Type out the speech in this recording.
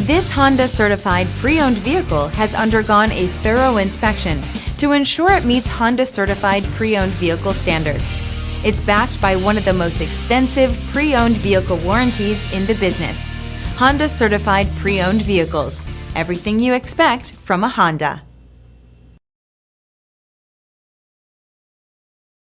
This Honda certified pre-owned vehicle has undergone a thorough inspection to ensure it meets Honda certified pre-owned vehicle standards. It's backed by one of the most extensive pre-owned vehicle warranties in the business. Honda certified pre-owned vehicles. Everything you expect from a Honda.